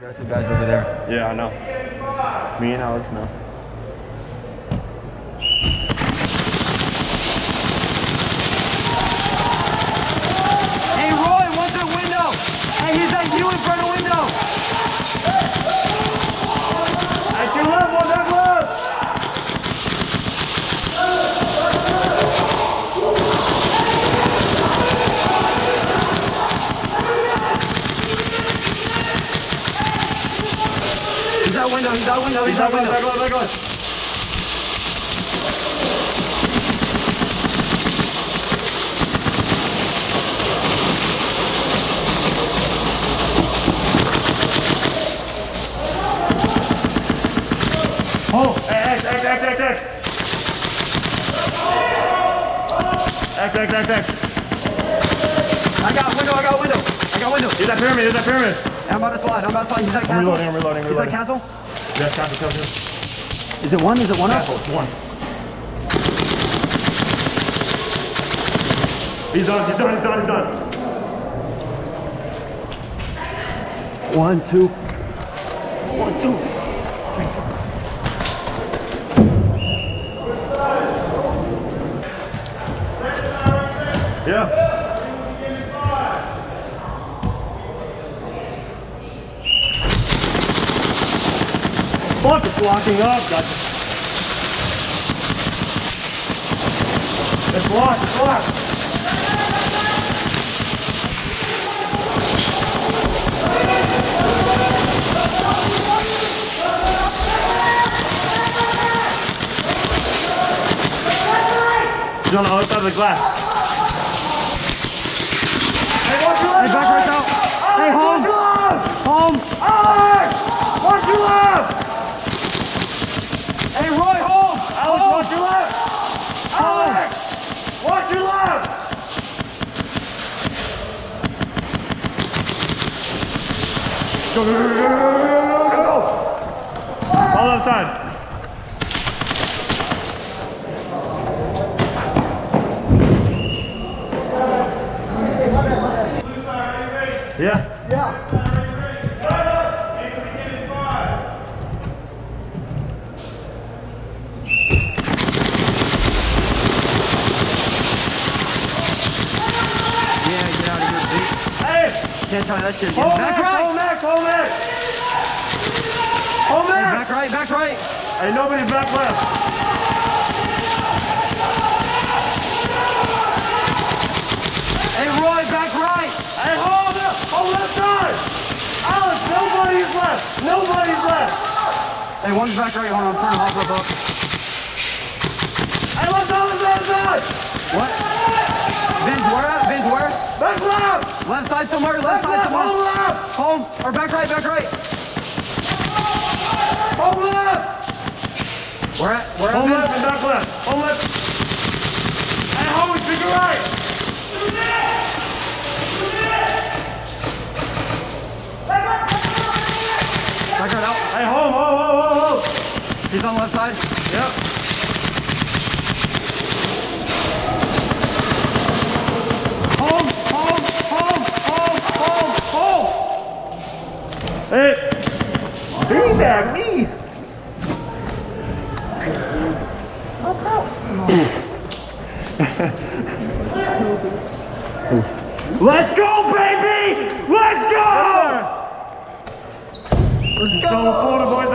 There's some guys over there. Yeah, I know. Me and Alex know. Hey, Roy, what's that window? Hey, he's at you in front of the window. At your left, one that left. He's that window, he's that window, he's that window. Back on. Oh, X. I got window. Here's that pyramid, I'm about to slide, He's at castle. I'm reloading. He's at castle? Yeah, castle. Is it one? Is it one up? Castle, it's one. He's done. 1, 2. 1, 2. Yeah. Fuck, it's locking up. It's locked. He's on the other side of the glass. Hey, back right now. Hey, home. Alex! Watch your left! Hey, Roy, home. Alex, watch your left! Alex! Watch your left! Go! All left side. Yeah. Can't tell that shit. Hold Back right. Back right. Ain't nobody back left. Hey, Roy, back right. Hey, hold left side. Alex, nobody's left. Hey, one's back right. Hold on, I'm turning hop up. Hey, left side. What? Vince, where? Back left. Left side somewhere. Home left. Home, or back right. Home left. Where at? Home left and back left. Home left. Hey, home, figure right. Back right out. Hey, home. He's on the left side. Yep. Home. Hey, piggyback me. Let's go, baby! Let's go! Let's go, Florida boys.